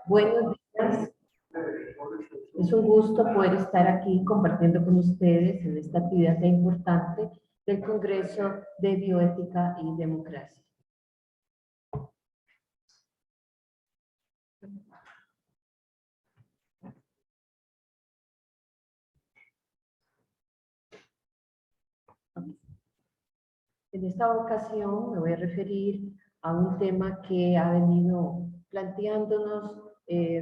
Buenos días. Es un gusto poder estar aquí compartiendo con ustedes en esta actividad tan importante del Congreso de Bioética y Democracia. En esta ocasión me voy a referir a un tema que ha venido planteándonos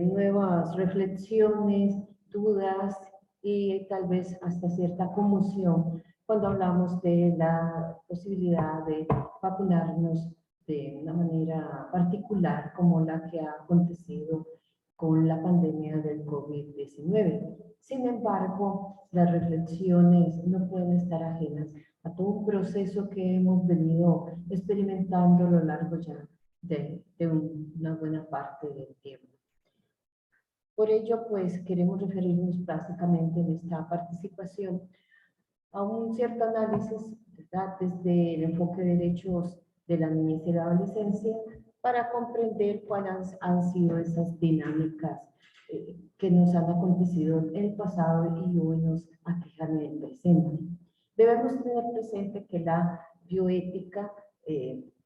nuevas reflexiones, dudas y tal vez hasta cierta conmoción cuando hablamos de la posibilidad de vacunarnos de una manera particular como la que ha acontecido con la pandemia del COVID-19. Sin embargo, las reflexiones no pueden estar ajenas a todo un proceso que hemos venido experimentando a lo largo ya de una buena parte del tiempo. Por ello, pues, queremos referirnos básicamente en esta participación a un cierto análisis, ¿verdad?, desde el enfoque de derechos de la niñez y la adolescencia para comprender cuáles han sido esas dinámicas que nos han acontecido en el pasado y hoy nos aquejan en el presente. Debemos tener presente que la bioética,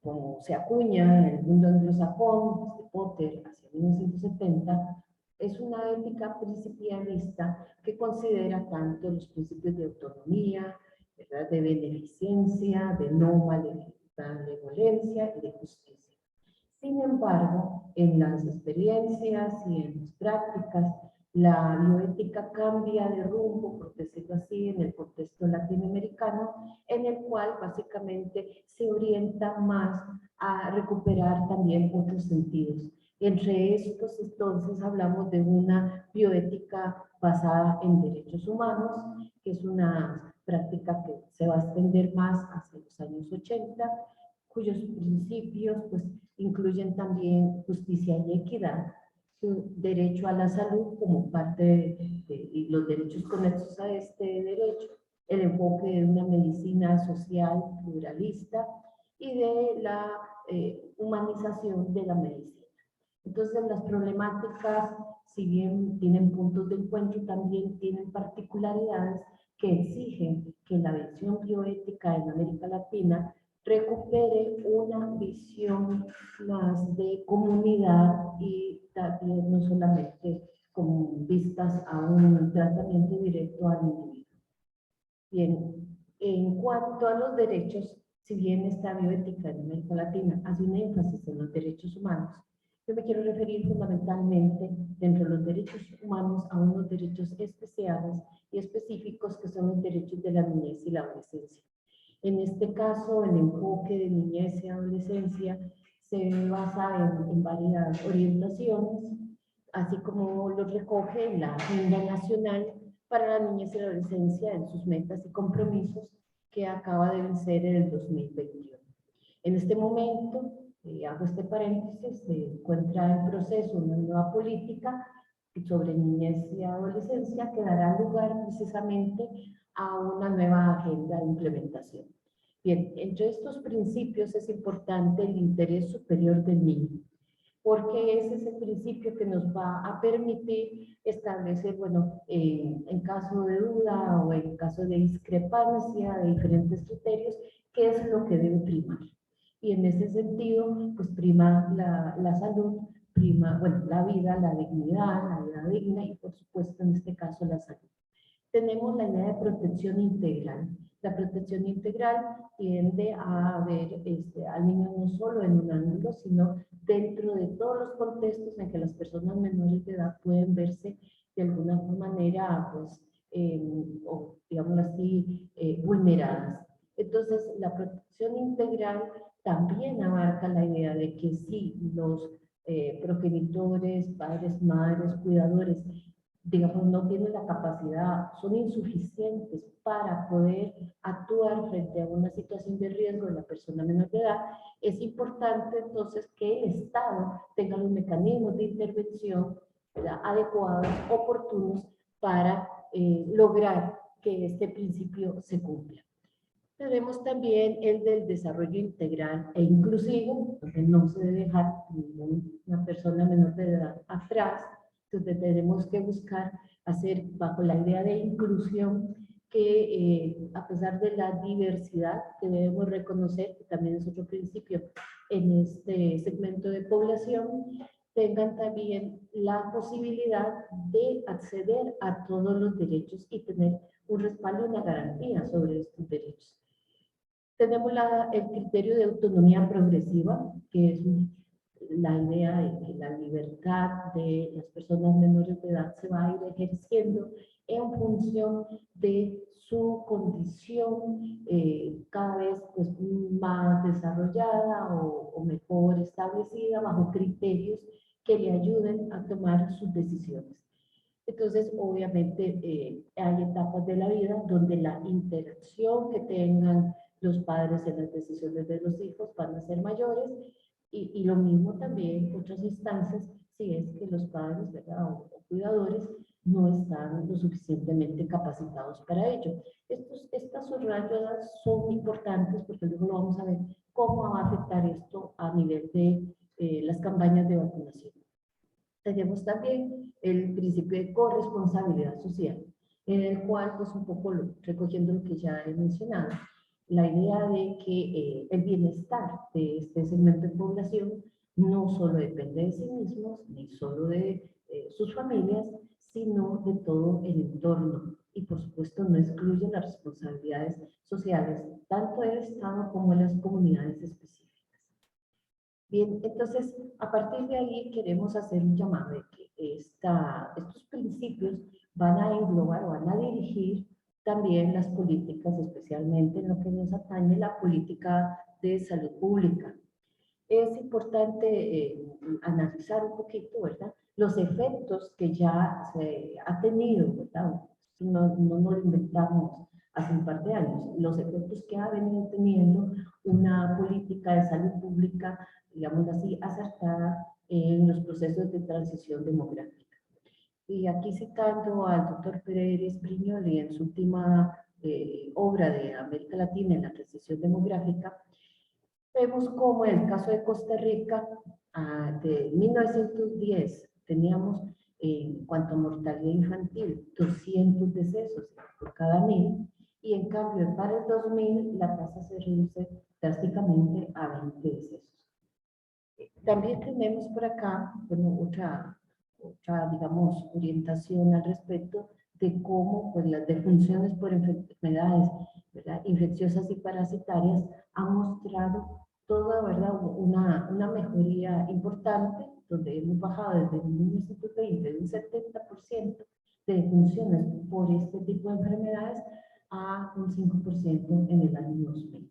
como se acuña en el mundo anglosajón, desde Potter hacia 1970, es una ética principialista que considera tanto los principios de autonomía, ¿verdad?, de beneficencia, de no malevolencia y de justicia. Sin embargo, en las experiencias y en las prácticas, la bioética cambia de rumbo, por decirlo así, en el contexto latinoamericano, en el cual básicamente se orienta más a recuperar también otros sentidos. Entre estos, entonces, hablamos de una bioética basada en derechos humanos, que es una práctica que se va a extender más hacia los años 80, cuyos principios pues, incluyen también justicia y equidad, su derecho a la salud como parte de los derechos conexos a este derecho, el enfoque de una medicina social pluralista y de la humanización de la medicina. Entonces, las problemáticas, si bien tienen puntos de encuentro, también tienen particularidades que exigen que la visión bioética en América Latina recupere una visión más de comunidad y también no solamente con vistas a un tratamiento directo al individuo. Bien, en cuanto a los derechos, si bien esta bioética en América Latina hace un énfasis en los derechos humanos, yo me quiero referir fundamentalmente dentro de los derechos humanos a unos derechos especiales y específicos que son los derechos de la niñez y la adolescencia. En este caso, el enfoque de niñez y adolescencia se basa en varias orientaciones, así como lo recoge la Agenda Nacional para la Niñez y la Adolescencia en sus metas y compromisos que acaba de vencer en el 2021. En este momento, hago este paréntesis, se encuentra en proceso una nueva política sobre niñez y adolescencia que dará lugar precisamente a una nueva agenda de implementación. Bien, entre estos principios es importante el interés superior del niño, porque ese es el principio que nos va a permitir establecer, bueno, en caso de duda o en caso de discrepancia de diferentes criterios, qué es lo que debe primar. Y en ese sentido, pues prima la salud, prima, bueno, la vida, la dignidad, la vida digna y por supuesto en este caso la salud. Tenemos la idea de protección integral. La protección integral tiende a ver al niño no solo en un ángulo, sino dentro de todos los contextos en que las personas menores de edad pueden verse de alguna manera, pues, o digamos así, vulneradas. Entonces, la protección integral también abarca la idea de que si los progenitores, padres, madres, cuidadores, digamos, no tienen la capacidad, son insuficientes para poder actuar frente a una situación de riesgo de la persona menor de edad, es importante entonces que el Estado tenga los mecanismos de intervención, ¿verdad?, adecuados, oportunos, para lograr que este principio se cumpla. Tenemos también el del desarrollo integral e inclusivo, donde no se debe dejar ninguna persona menor de edad atrás, donde tenemos que buscar hacer bajo la idea de inclusión que a pesar de la diversidad que debemos reconocer, que también es otro principio en este segmento de población, tengan también la posibilidad de acceder a todos los derechos y tener un respaldo y una garantía sobre estos derechos. Tenemos el criterio de autonomía progresiva, que es la idea de que la libertad de las personas menores de edad se va a ir ejerciendo en función de su condición cada vez pues, más desarrollada o mejor establecida bajo criterios que le ayuden a tomar sus decisiones. Entonces, obviamente, hay etapas de la vida donde la interacción que tengan los padres en las decisiones de los hijos van a ser mayores y lo mismo también otras instancias si es que los padres, ¿verdad? O cuidadores no están lo suficientemente capacitados para ello. Estas subrayadas son importantes porque luego lo vamos a ver cómo va a afectar esto a nivel de las campañas de vacunación. Tenemos también el principio de corresponsabilidad social, en el cual, pues un poco recogiendo lo que ya he mencionado, la idea de que el bienestar de este segmento de población no solo depende de sí mismos, ni solo de sus familias, sino de todo el entorno. Y por supuesto no excluye las responsabilidades sociales, tanto del Estado como de las comunidades específicas. Bien, entonces, a partir de ahí queremos hacer un llamado de que estos principios van a englobar o van a dirigir también las políticas, especialmente en lo que nos atañe la política de salud pública. Es importante analizar un poquito, ¿verdad?, los efectos que ya se ha tenido, ¿verdad? No nos lo inventamos hace un par de años, los efectos que ha venido teniendo una política de salud pública, digamos así, acertada en los procesos de transición demográfica. Y aquí citando al doctor Pérez Brignoli en su última obra de América Latina en la transición demográfica, vemos como en el caso de Costa Rica, de 1910, teníamos en cuanto a mortalidad infantil 200 decesos por cada 1000, y en cambio para el 2000 la tasa se reduce drásticamente a 20 decesos. También tenemos por acá, bueno, otra digamos, orientación al respecto de cómo pues, las defunciones por enfermedades, ¿verdad?, infecciosas y parasitarias han mostrado toda, ¿verdad?, una mejoría importante, donde hemos bajado desde 1920 de un 70% de defunciones por este tipo de enfermedades a un 5% en el año 2000.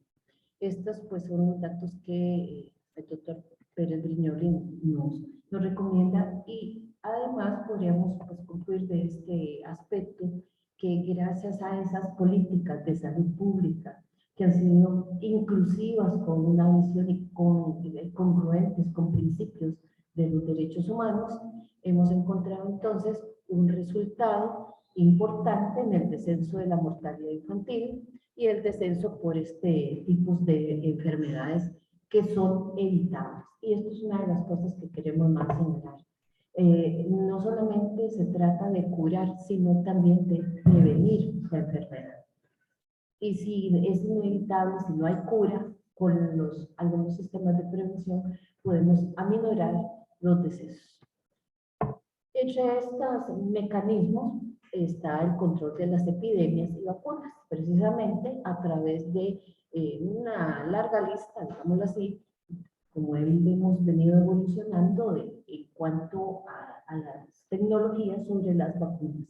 Estos pues son los datos que el doctor Pérez Brignoli nos recomienda, y además podríamos pues, concluir de este aspecto que gracias a esas políticas de salud pública que han sido inclusivas con una visión y congruentes con principios de los derechos humanos, hemos encontrado entonces un resultado importante en el descenso de la mortalidad infantil y el descenso por este tipo de enfermedades que son evitables. Y esto es una de las cosas que queremos más señalar. No solamente se trata de curar, sino también de prevenir la enfermedad. Y si es inevitable, si no hay cura, con algunos sistemas de prevención podemos aminorar los decesos. Entre estos mecanismos está el control de las epidemias y vacunas, precisamente a través de una larga lista, digámoslo así, como hemos venido evolucionando en cuanto a las tecnologías sobre las vacunas.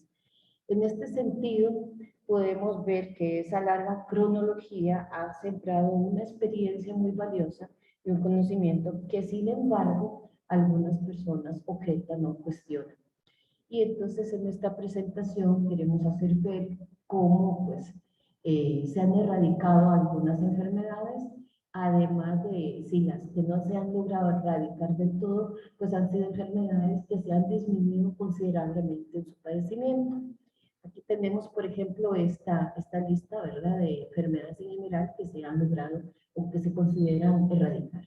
En este sentido, podemos ver que esa larga cronología ha sembrado una experiencia muy valiosa y un conocimiento que, sin embargo, algunas personas objetan o cuestionan. Y entonces en esta presentación queremos hacer ver cómo pues, se han erradicado algunas enfermedades, además de si las que no se han logrado erradicar del todo, pues han sido enfermedades que se han disminuido considerablemente en su padecimiento. Aquí tenemos, por ejemplo, esta lista, ¿verdad?, de enfermedades en general que se han logrado o que se consideran erradicar.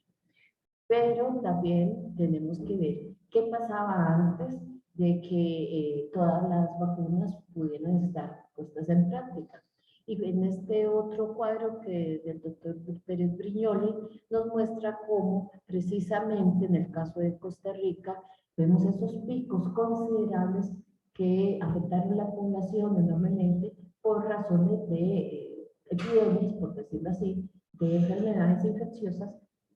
Pero también tenemos que ver qué pasaba antes de que todas las vacunas pudieran estar puestas en práctica. Y en este otro cuadro que del doctor Pérez Brignoli nos muestra cómo precisamente en el caso de Costa Rica vemos esos picos considerables que afectaron la población enormemente por razones de epidemias, por decirlo así, de enfermedades infecciosas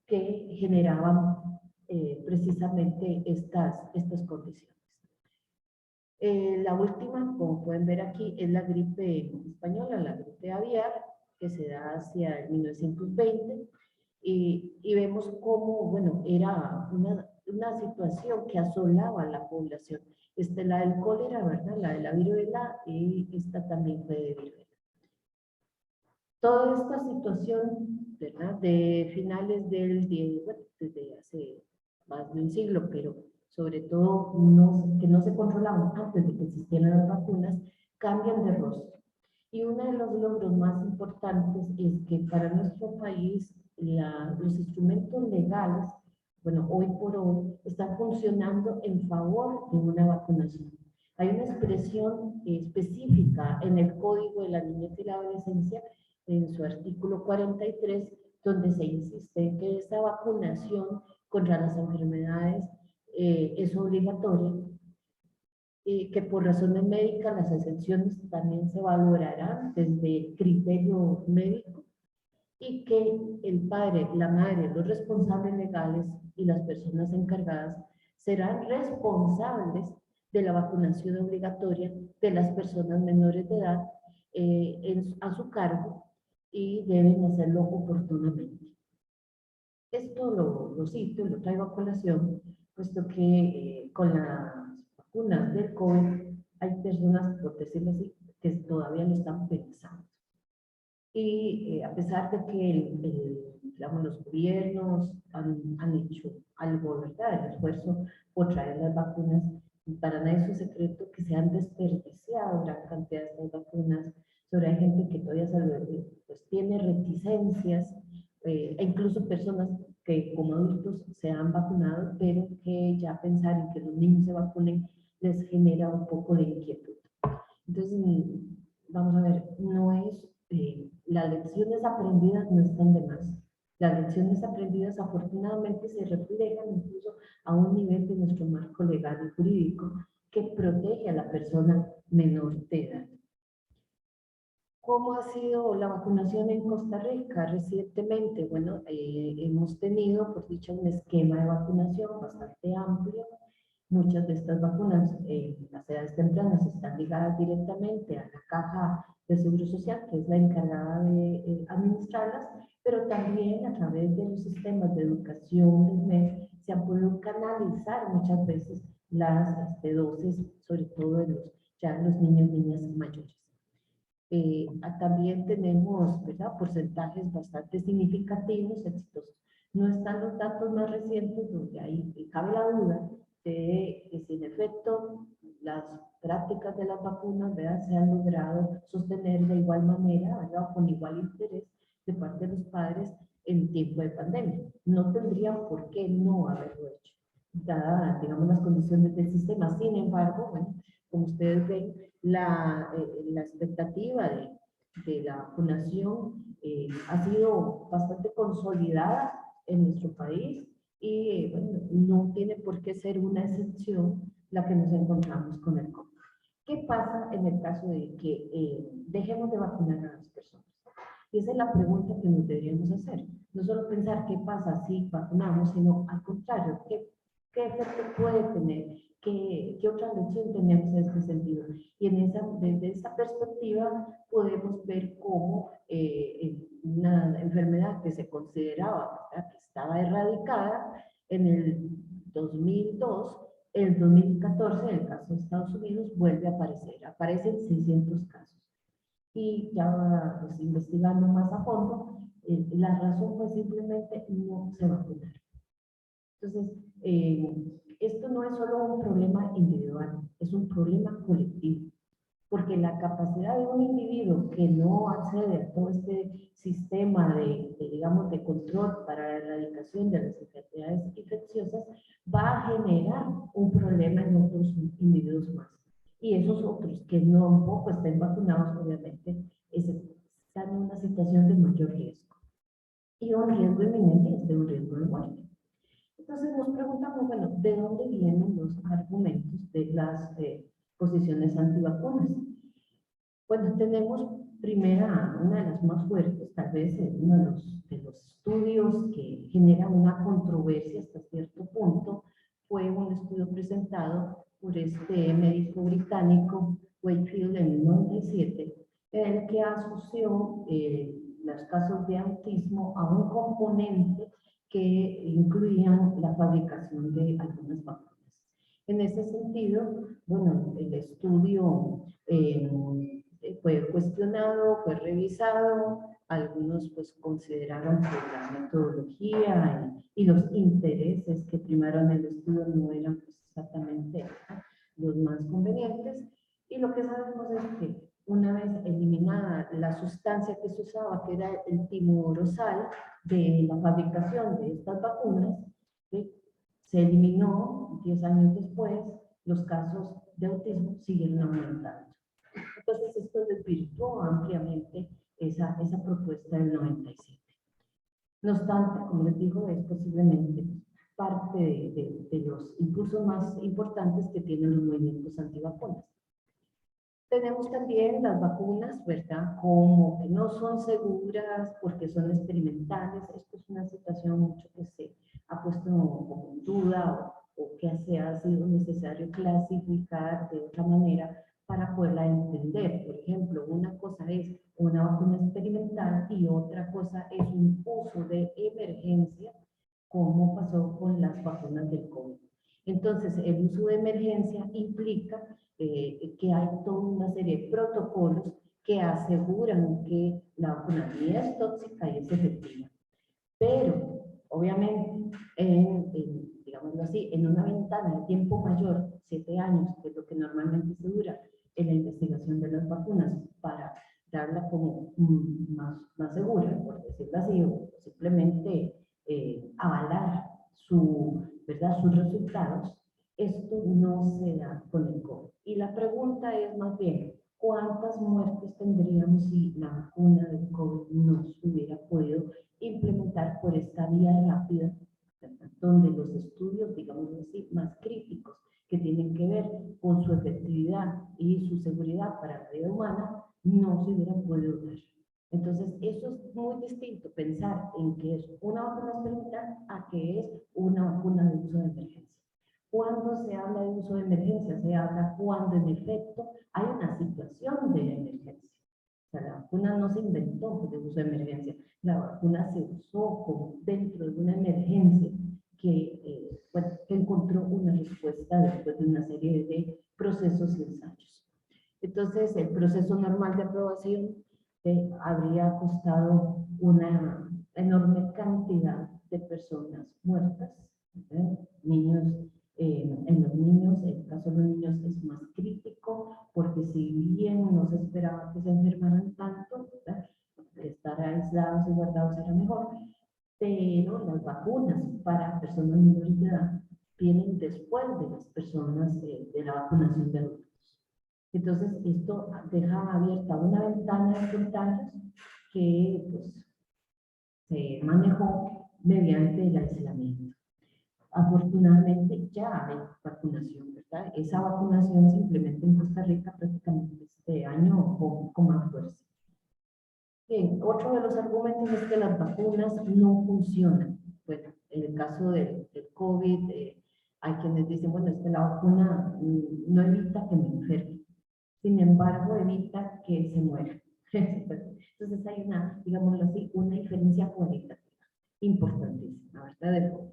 que generaban precisamente estas condiciones. La última, como pueden ver aquí, es la gripe española, la gripe aviar, que se da hacia el 1920, y vemos cómo, bueno, era una situación que asolaba a la población. Esta es la del cólera, ¿verdad? La de la viruela, y esta también fue de viruela. Toda esta situación, ¿verdad?, de finales bueno, desde hace más de un siglo, pero sobre todo que no se controlaban antes de que existieran las vacunas, cambian de rostro. Y uno de los logros más importantes es que para nuestro país los instrumentos legales, bueno, hoy por hoy, están funcionando en favor de una vacunación. Hay una expresión específica en el Código de la Niñez y la Adolescencia, en su artículo 43, donde se insiste en que esta vacunación contra las enfermedades es obligatoria, que por razones médicas las exenciones también se valorarán desde criterio médico, y que el padre, la madre, los responsables legales y las personas encargadas serán responsables de la vacunación obligatoria de las personas menores de edad a su cargo, y deben hacerlo oportunamente. Esto lo cito, lo traigo a colación, puesto que con las vacunas del COVID hay personas, por decirlo así, que todavía lo están pensando. Y a pesar de que digamos, los gobiernos han hecho algo, ¿verdad?, el esfuerzo por traer las vacunas, para nadie es un secreto que se han desperdiciado gran cantidad de estas vacunas. Sobre hay gente que todavía pues, tiene reticencias, e incluso personas que como adultos se han vacunado, pero que ya pensar en que los niños se vacunen les genera un poco de inquietud. Entonces, vamos a ver, no es, las lecciones aprendidas no están de más. Las lecciones aprendidas afortunadamente se reflejan incluso a un nivel de nuestro marco legal y jurídico que protege a la persona menor de edad. ¿Cómo ha sido la vacunación en Costa Rica recientemente? Bueno, hemos tenido, por dicho, un esquema de vacunación bastante amplio. Muchas de estas vacunas en las edades tempranas están ligadas directamente a la Caja de Seguro Social, que es la encargada de administrarlas, pero también a través de los sistemas de educación del MES se han podido canalizar muchas veces las dosis, sobre todo de los niños y niñas mayores. También tenemos, ¿verdad?, porcentajes bastante significativos, exitosos. No están los datos más recientes donde ahí cabe la duda de que si en efecto las prácticas de las vacunas, ¿verdad?, se han logrado sostener de igual manera, ¿verdad?, o con igual interés de parte de los padres en tiempo de pandemia. No tendrían por qué no haberlo hecho, dadas, digamos, las condiciones del sistema. Sin embargo, bueno, como ustedes ven, la expectativa de la vacunación ha sido bastante consolidada en nuestro país, y bueno, no tiene por qué ser una excepción la que nos encontramos con el COVID. ¿Qué pasa en el caso de que dejemos de vacunar a las personas? Y esa es la pregunta que nos deberíamos hacer. No solo pensar qué pasa si vacunamos, sino al contrario, qué efecto puede tener, qué otra lección tenemos en este sentido. Y desde esa perspectiva podemos ver cómo una enfermedad que se consideraba, ¿verdad?, que estaba erradicada en el 2002, en el 2014, en el caso de Estados Unidos, vuelve a aparecer. Aparecen 600 casos. Y ya pues, investigando más a fondo, la razón fue simplemente no se vacunaron. Entonces, esto no es solo un problema individual, es un problema colectivo. porque la capacidad de un individuo que no accede a todo este sistema digamos, de control para la erradicación de las enfermedades infecciosas va a generar un problema en otros individuos más. Y esos otros que tampoco estén vacunados, obviamente, están en una situación de mayor riesgo. Y un riesgo inminente es de un riesgo de muerte. Entonces nos preguntamos, bueno, ¿de dónde vienen los argumentos de las posiciones antivacunas? Bueno, tenemos primera, una de las más fuertes, tal vez uno de los estudios que genera una controversia hasta cierto punto, fue un estudio presentado por este médico británico, Wakefield, en el 97, en el que asoció los casos de autismo a un componente que incluían la fabricación de algunas vacunas. En ese sentido, bueno, el estudio fue cuestionado, fue revisado, algunos pues consideraron que la metodología y los intereses que primaron el estudio no eran pues, exactamente los más convenientes, y lo que sabemos es que una vez eliminada la sustancia que se usaba, que era el timorosal, de la fabricación de estas vacunas, ¿sí? Se eliminó 10 años después, los casos de autismo siguieron aumentando. Entonces esto desvirtuó ampliamente esa propuesta del 97. No obstante, como les digo, es posiblemente parte de los impulsos más importantes que tienen los movimientos antivacunas. Tenemos también las vacunas, ¿verdad? Como que no son seguras porque son experimentales. Esto es una situación mucho que se ha puesto como en duda o que se ha sido necesario clasificar de otra manera para poderla entender. Por ejemplo, una cosa es una vacuna experimental y otra cosa es un uso de emergencia, como pasó con las vacunas del COVID. Entonces, el uso de emergencia implica que hay toda una serie de protocolos que aseguran que la vacuna ni es tóxica y es efectiva. Pero, obviamente, digámoslo así, en una ventana de tiempo mayor, 7 años, que es lo que normalmente se dura en la investigación de las vacunas, para darla como más segura, por decirlo así, o simplemente avalar ¿verdad? Sus resultados, esto no se da con el COVID. Y la pregunta es más bien, ¿cuántas muertes tendríamos si la vacuna del COVID no se hubiera podido implementar por esta vía rápida, ¿verdad? Donde los estudios, digamos así, más críticos que tienen que ver con su efectividad y su seguridad para la vida humana no se hubieran podido dar? Entonces, eso es muy distinto, pensar en que es una vacuna experimental a que es una vacuna de uso de emergencia. Cuando se habla de uso de emergencia, se habla cuando en efecto hay una situación de emergencia. O sea, la vacuna no se inventó de uso de emergencia, la vacuna se usó como dentro de una emergencia que encontró una respuesta después de una serie de procesos y ensayos. Entonces, el proceso normal de aprobación habría costado una enorme cantidad de personas muertas, niños. En los niños, el caso de los niños es más crítico, porque si bien no se esperaba que se enfermaran tanto, ¿verdad? Estar aislados y guardados era mejor, pero las vacunas para personas menores de edad vienen después de las personas de la vacunación de adultos. Entonces, esto deja abierta una ventana de contagios que pues, se manejó mediante el aislamiento. Afortunadamente ya hay vacunación, ¿verdad? Esa vacunación se implementa en Costa Rica prácticamente este año con más fuerza. Bien, otro de los argumentos es que las vacunas no funcionan. Bueno, en el caso del COVID, hay quienes dicen, bueno, es que la vacuna no evita que me enferme. Sin embargo, evita que se muera. Entonces hay una, digámoslo así, una diferencia cualitativa importantísima, ¿verdad? De fondo.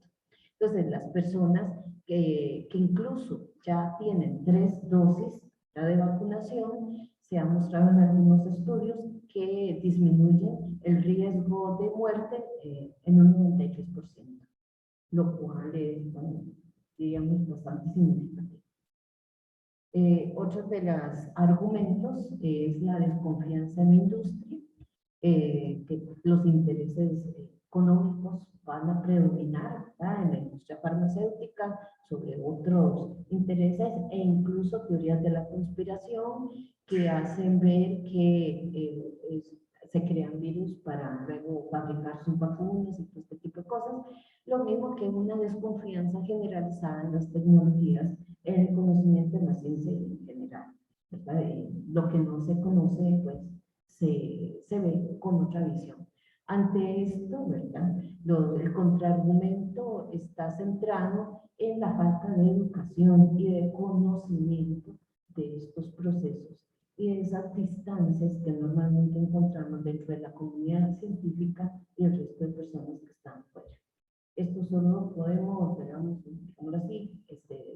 Entonces, las personas que incluso ya tienen 3 dosis de vacunación, se ha mostrado en algunos estudios que disminuyen el riesgo de muerte en un 93%, lo cual es, bueno, digamos, bastante significativo. Otro de los argumentos es la desconfianza en la industria, que los intereses económicos van a predominar, ¿verdad?, en la industria farmacéutica sobre otros intereses e incluso teorías de la conspiración que hacen ver que se crean virus para luego fabricar sus vacunas y todo este tipo de cosas. Lo mismo que una desconfianza generalizada en las tecnologías, en el conocimiento de la ciencia en general, ¿verdad? Lo que no se conoce, pues, se ve con otra visión. Ante esto, ¿verdad?, el contraargumento está centrado en la falta de educación y de conocimiento de estos procesos y de esas distancias que normalmente encontramos dentro de la comunidad científica y el resto de personas que están fuera. Esto solo podemos, digamos así,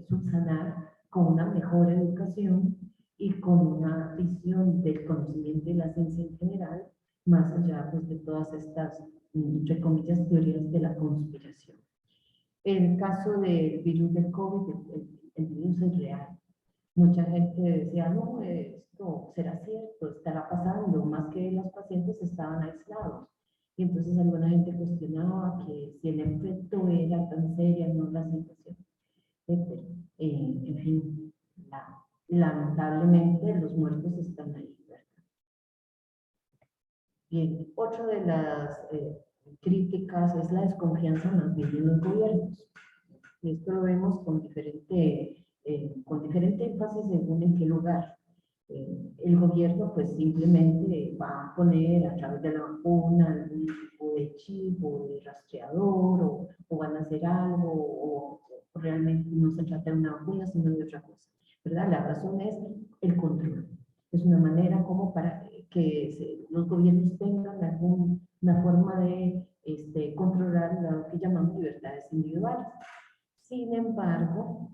subsanar con una mejor educación y con una visión del conocimiento y la ciencia en general, más allá, pues, de todas estas, entre comillas, teorías de la conspiración. El caso del virus del COVID, el virus es real. Mucha gente decía, no, esto será cierto, estará pasando, más que los pacientes estaban aislados. Y entonces alguna gente cuestionaba que si el efecto era tan seria, no la sensación. Pero, en fin, lamentablemente los muertos están ahí, ¿verdad? Bien, otra de las críticas es la desconfianza más bien en los gobiernos. Y esto lo vemos con diferente énfasis según en qué lugar. El gobierno pues simplemente va a poner a través de la vacuna algún tipo de chip o de rastreador o van a hacer algo o realmente no se trata de una vacuna sino de otra cosa, ¿verdad? La razón es el control. Es una manera como para que los gobiernos tengan alguna forma de controlar lo que llamamos libertades individuales. Sin embargo,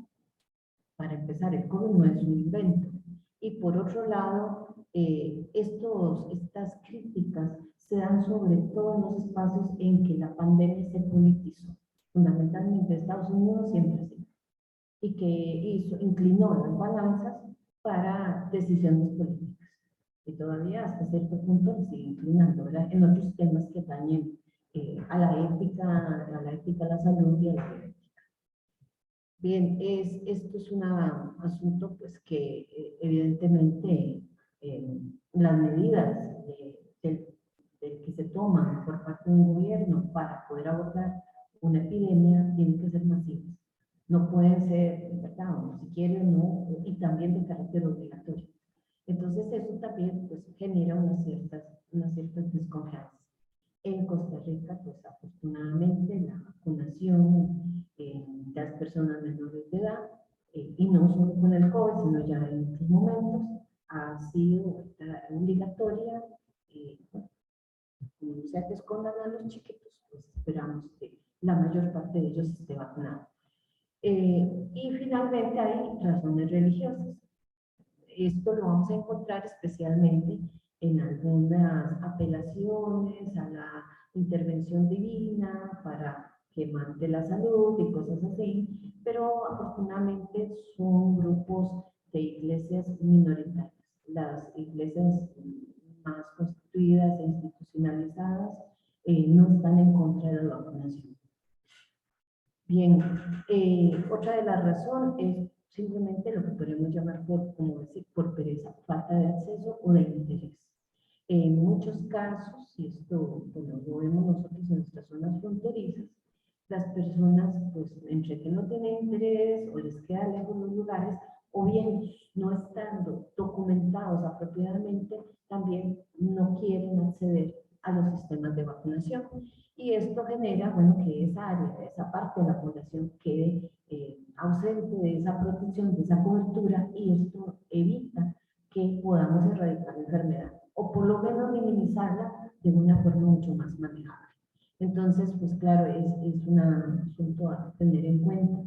para empezar, el COVID no es un invento. Y por otro lado, estas críticas se dan sobre todo en los espacios en que la pandemia se politizó. Fundamentalmente Estados Unidos siempre así. Y que inclinó las balanzas para decisiones políticas. Y todavía hasta cierto punto se sigue inclinando, ¿verdad?, en otros temas que dañen a la ética, a la salud y a la bioética. Bien, esto es un asunto pues que evidentemente las medidas que se toman por parte de un gobierno para poder abordar una epidemia tienen que ser masivas. No pueden ser, ¿verdad?, si quiere o no, y también de carácter obligatorio. Entonces eso también pues genera unas ciertas desconfianzas. En Costa Rica, pues afortunadamente la vacunación de las personas menores de edad, y no solo con el COVID, sino ya en otros momentos, ha sido obligatoria. Bueno, no sea que escondan a los chiquitos, pues esperamos que la mayor parte de ellos esté vacunada. Y finalmente hay razones religiosas. Esto lo vamos a encontrar especialmente en algunas apelaciones a la intervención divina para que mante la salud y cosas así, pero afortunadamente son grupos de iglesias minoritarias. Las iglesias más constituidas e institucionalizadas no están en contra de la vacunación. Bien, otra de las razones es simplemente lo que podemos llamar por pereza, falta de acceso o de interés. En muchos casos, y esto lo vemos nosotros en nuestras zonas fronterizas, las personas, pues, entre que no tienen interés o les queda lejos los lugares, o bien no estando documentados apropiadamente, también no quieren acceder a los sistemas de vacunación. Y esto genera, bueno, que esa área, esa parte de la población quede ausente de esa protección, de esa cobertura, y esto evita que podamos erradicar la enfermedad, o por lo menos minimizarla de una forma mucho más manejable. Entonces, pues claro, es un asunto a tener en cuenta.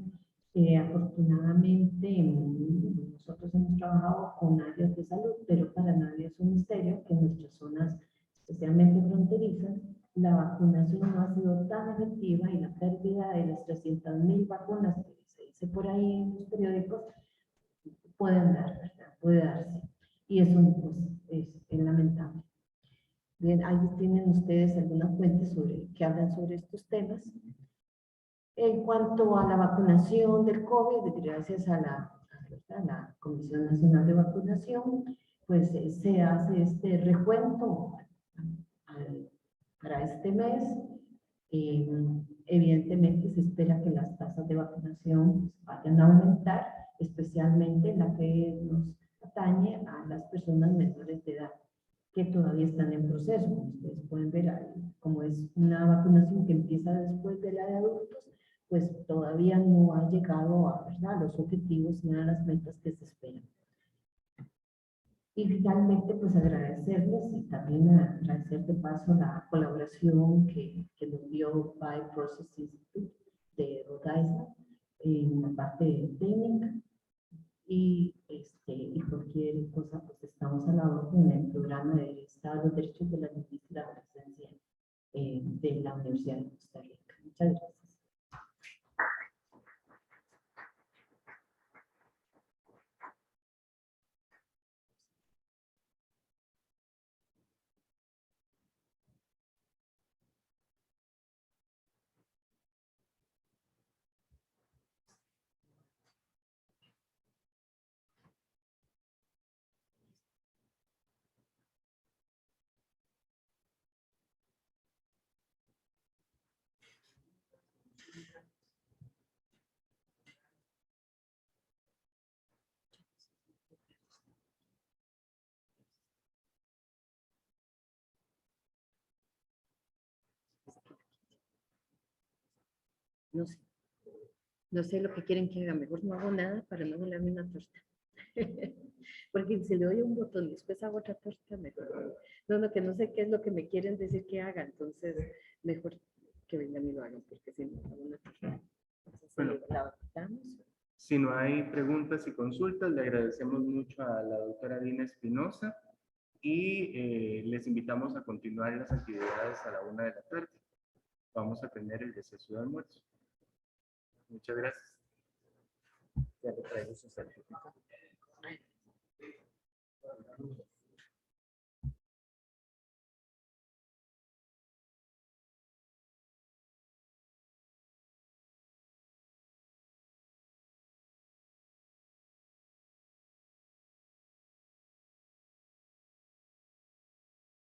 Afortunadamente, nosotros hemos trabajado con áreas de salud, pero para nadie es un misterio que en nuestras zonas, especialmente fronterizas, la vacunación no ha sido tan efectiva y la pérdida de las 300.000 vacunas que se dice por ahí en los periódicos pueden dar, ¿verdad? Puede darse. Y eso pues, es lamentable. Bien, ahí tienen ustedes algunas fuentes que hablan sobre estos temas. En cuanto a la vacunación del COVID, gracias a la Comisión Nacional de Vacunación, pues se hace este recuento para este mes. Evidentemente se espera que las tasas de vacunación vayan a aumentar, especialmente en la que nos atañe a las personas menores de edad, que todavía están en proceso. Como ustedes pueden ver, como es una vacunación que empieza después de la de adultos, pues todavía no ha llegado a, ¿verdad?, los objetivos ni a las metas que se esperan. Y finalmente, pues agradecerles y también agradecer de paso la colaboración que nos dio Bioprocess Institute de Rhode Island en la parte técnica. Y cualquier cosa, pues estamos a la orden en el programa de Estado de los Derechos de la Niñez y la Adolescencia de la Universidad de Costa Rica. Muchas gracias. No sé. No sé lo que quieren que haga. Mejor no hago nada para no volarme una torta. Porque si le doy un botón y después hago otra torta, mejor. No, que no sé qué es lo que me quieren decir que haga. Entonces, mejor que vengan y lo hagan, porque si no hago una torta. Entonces, bueno, la quitamos. Si no hay preguntas y consultas, le agradecemos mucho a la doctora Dina Espinosa y les invitamos a continuar las actividades a la 1 de la tarde. Vamos a tener el receso de almuerzo. Muchas gracias. Ya le traigo su certificado.